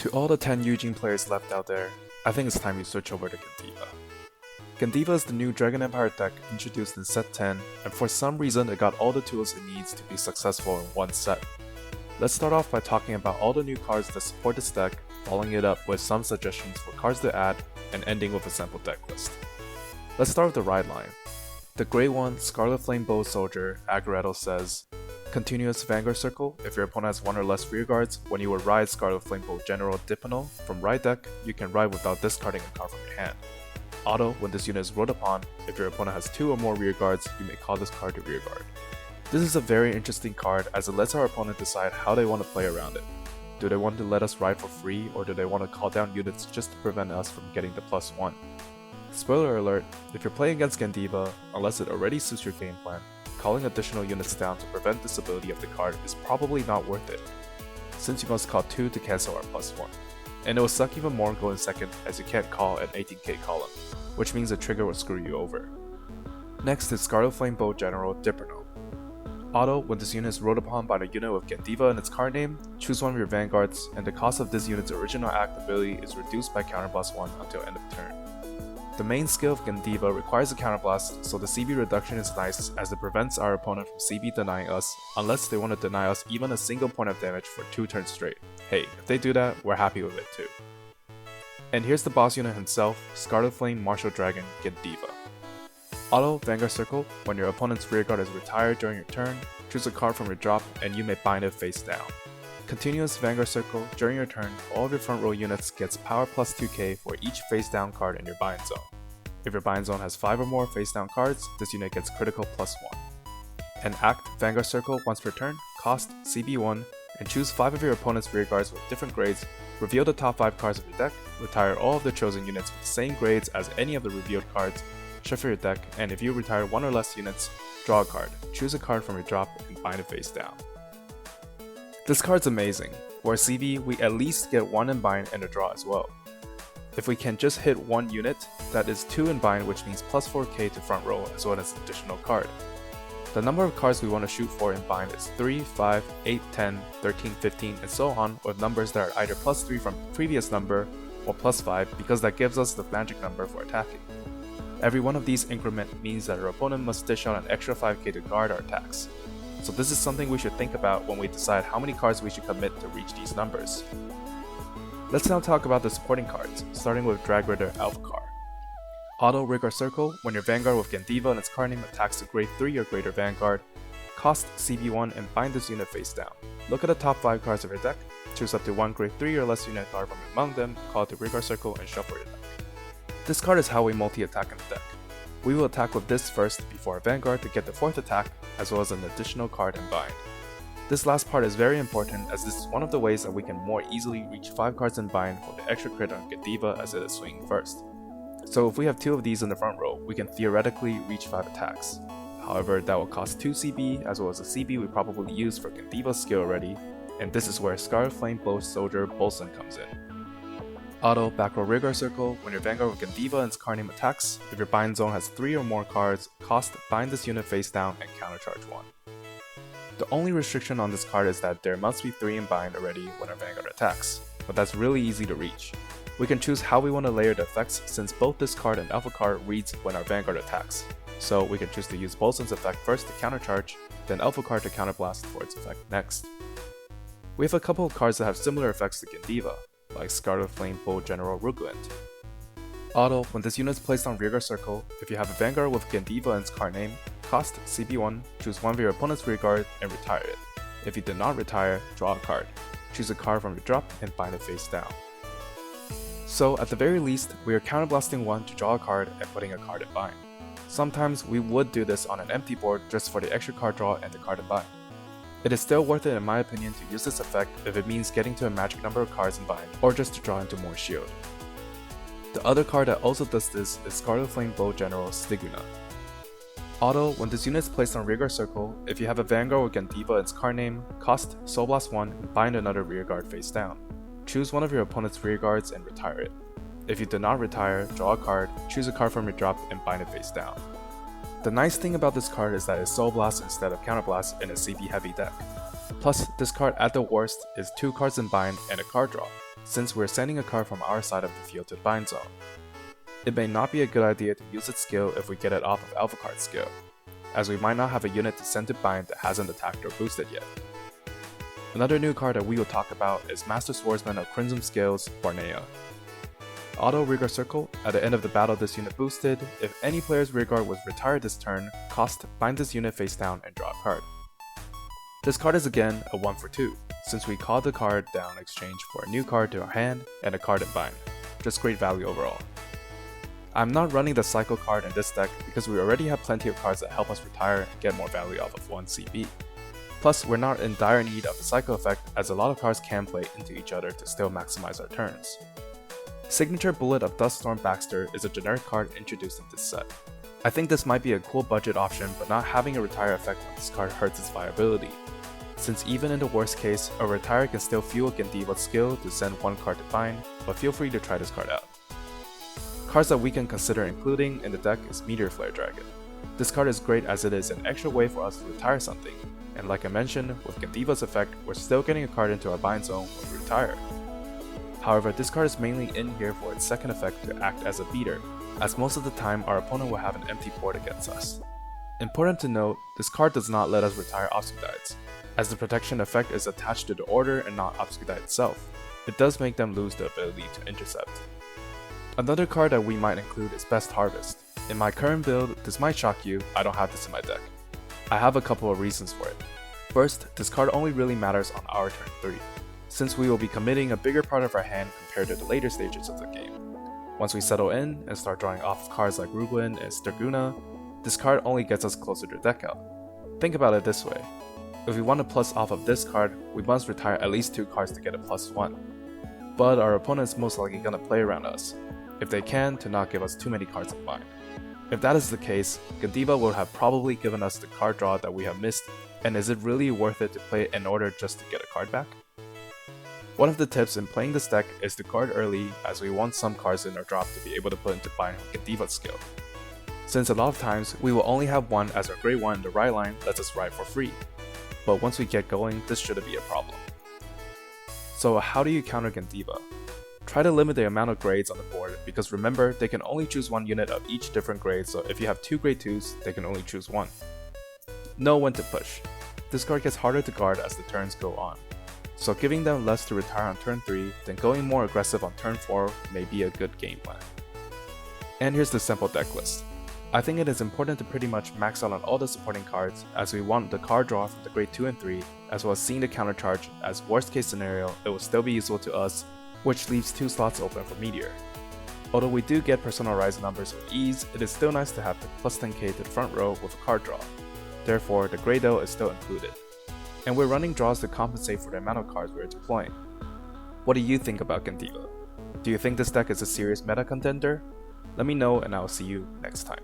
To all the 10 Eugene players left out there, I think it's time you switch over to Gandiva. Gandiva is the new Dragon Empire deck introduced in set 10, and for some reason it got all the tools it needs to be successful in one set. Let's start off by talking about all the new cards that support this deck, following it up with some suggestions for cards to add, and ending with a sample deck list. Let's start with the ride line. The Grey 1 Scarlet Flame Bow Soldier Aggretto says, Continuous Vanguard Circle, if your opponent has one or less rear guards, when you would ride Scarlet Flame Bow General Dipino from ride deck, you can ride without discarding a card from your hand. Auto, when this unit is ruled upon, if your opponent has 2 or more rear guards, you may call this card to rear guard. This is a very interesting card as it lets our opponent decide how they want to play around it. Do they want to let us ride for free, or do they want to call down units just to prevent us from getting the +1? Spoiler alert, if you're playing against Gandiva, unless it already suits your game plan, calling additional units down to prevent this ability of the card is probably not worth it, since you must call 2 to cancel our +1. And it will suck even more going second as you can't call an 18k column, which means the trigger will screw you over. Next is Scarlet Flame Bow General Dipino. Auto, when this unit is ruled upon by the unit with Gandiva in its card name, choose one of your vanguards, and the cost of this unit's original act ability is reduced by counter +1 until end of turn. The main skill of Gandiva requires a counterblast, so the CB reduction is nice as it prevents our opponent from CB denying us, unless they want to deny us even a single point of damage for 2 turns straight. Hey, if they do that, we're happy with it too. And here's the boss unit himself, Scarlet Flame Martial Dragon Gandiva. Auto Vanguard Circle, when your opponent's rearguard is retired during your turn, choose a card from your drop and you may bind it face down. Continuous Vanguard Circle, during your turn, all of your front row units gets power plus 2k for each face down card in your bind zone. If your bind zone has 5 or more face down cards, this unit gets critical +1. And Act Vanguard Circle once per turn, cost CB1, and choose 5 of your opponent's rear guards with different grades, reveal the top 5 cards of your deck, retire all of the chosen units with the same grades as any of the revealed cards, shuffle your deck, and if you retire 1 or less units, draw a card, choose a card from your drop, and bind it face down. This card's amazing. For a CV, we at least get 1 in bind and a draw as well. If we can just hit 1 unit, that is 2 in bind, which means +4k to front row as well as an additional card. The number of cards we want to shoot for in bind is 3, 5, 8, 10, 13, 15, and so on, with numbers that are either +3 from previous number or +5 because that gives us the magic number for attacking. Every one of these increment means that our opponent must dish out an extra 5k to guard our attacks. So this is something we should think about when we decide how many cards we should commit to reach these numbers. Let's now talk about the supporting cards, starting with Drag Rider Alphacar. Auto Rigor Circle, when your vanguard with Gandiva and its card name attacks the grade 3 or greater vanguard, cost CB1 and bind this unit face down. Look at the top 5 cards of your deck, choose up to 1 grade 3 or less unit card from among them, call it the Rigor Circle, and shuffle your deck. This card is how we multi-attack in the deck. We will attack with this first before our vanguard to get the 4th attack, as well as an additional card in bind. This last part is very important as this is one of the ways that we can more easily reach 5 cards in bind for the extra crit on Gandiva as it is swinging first. So if we have 2 of these in the front row, we can theoretically reach 5 attacks. However, that will cost 2 CB as well as a CB we probably use for Gandiva's skill already, and this is where Scarlet Flame Bow Soldier Bolson comes in. Auto Back Row Rigor Circle, when your vanguard with Gandiva and its card name attacks, if your bind zone has 3 or more cards, cost bind this unit face down and countercharge 1. The only restriction on this card is that there must be 3 in bind already when our vanguard attacks, but that's really easy to reach. We can choose how we want to layer the effects since both this card and Alpha card reads when our vanguard attacks, so we can choose to use Bolson's effect first to countercharge, then Alpha card to counterblast for its effect next. We have a couple of cards that have similar effects to Gandiva, like Scarlet Flame Bow General Ruglint. Auto, when this unit is placed on rearguard circle, if you have a vanguard with Gandiva and its card name, cost CB1, choose one of your opponent's rearguard and retire it. If you did not retire, draw a card. Choose a card from your drop and bind it face down. So at the very least, we are counterblasting 1 to draw a card and putting a card in bind. Sometimes we would do this on an empty board just for the extra card draw and the card in bind. It is still worth it in my opinion to use this effect if it means getting to a magic number of cards in bind, or just to draw into more shield. The other card that also does this is Scarlet Flame Bow General Stiguna. Auto, when this unit is placed on rearguard circle, if you have a vanguard with Gandiva and its card name, cost Soul Blast 1 and bind another rearguard face down. Choose one of your opponent's rearguards and retire it. If you did not retire, draw a card, choose a card from your drop and bind it face down. The nice thing about this card is that it's Soul Blast instead of Counterblast in a CB heavy deck. Plus, this card at the worst is 2 cards in bind and a card draw, since we're sending a card from our side of the field to the bind zone. It may not be a good idea to use its skill if we get it off of Alpha Card's skill, as we might not have a unit to send to bind that hasn't attacked or boosted yet. Another new card that we will talk about is Master Swordsman of Crimson Scales, Barnea. Auto Rearguard Circle, at the end of the battle this unit boosted, if any player's rearguard was retired this turn, cost bind this unit face down and draw a card. This card is again a 1 for 2, since we called the card down in exchange for a new card to our hand and a card in bind, just great value overall. I'm not running the cycle card in this deck because we already have plenty of cards that help us retire and get more value off of 1 CB. Plus, we're not in dire need of the cycle effect as a lot of cards can play into each other to still maximize our turns. Signature Bullet of Duststorm Baxter is a generic card introduced in this set. I think this might be a cool budget option, but not having a retire effect on this card hurts its viability, since even in the worst case, a retire can still fuel Gandiva's skill to send one card to bind, but feel free to try this card out. Cards that we can consider including in the deck is Meteor Flare Dragon. This card is great as it is an extra way for us to retire something, and like I mentioned, with Gandiva's effect, we're still getting a card into our bind zone when we retire. However, this card is mainly in here for its second effect to act as a beater, as most of the time our opponent will have an empty board against us. Important to note, this card does not let us retire Obscudites, as the protection effect is attached to the order and not Obscudite itself. It does make them lose the ability to intercept. Another card that we might include is Best Harvest. In my current build, this might shock you, I don't have this in my deck. I have a couple of reasons for it. First, this card only really matters on our turn 3, since we will be committing a bigger part of our hand compared to the later stages of the game. Once we settle in and start drawing off of cards like Ruglin and Sterguna, this card only gets us closer to deck out. Think about it this way. If we want to plus off of this card, we must retire at least 2 cards to get a +1. But our opponent is most likely going to play around us, if they can, to not give us too many cards in bind. If that is the case, Gandiva will have probably given us the card draw that we have missed, and is it really worth it to play it in order just to get a card back? One of the tips in playing this deck is to guard early, as we want some cards in our drop to be able to put into bind with Gandiva's skill. Since a lot of times, we will only have one as our Grey 1 in the right line lets us ride for free. But once we get going, this shouldn't be a problem. So how do you counter Gandiva? Try to limit the amount of grades on the board, because remember, they can only choose one unit of each different grade, so if you have 2 grade 2s, they can only choose one. Know when to push. This card gets harder to guard as the turns go on, so giving them less to retire on turn 3, then going more aggressive on turn 4 may be a good game plan. And here's the simple deck list. I think it is important to pretty much max out on all the supporting cards, as we want the card draw from the grade 2 and 3, as well as seeing the counter charge, as worst case scenario, it will still be useful to us, which leaves 2 slots open for Meteor. Although we do get Personal Rise numbers with ease, it is still nice to have the plus 10k to the front row with a card draw. Therefore, the Grey Doe is still included. And we're running draws to compensate for the amount of cards we're deploying. What do you think about Gandiva? Do you think this deck is a serious meta contender? Let me know and I'll see you next time.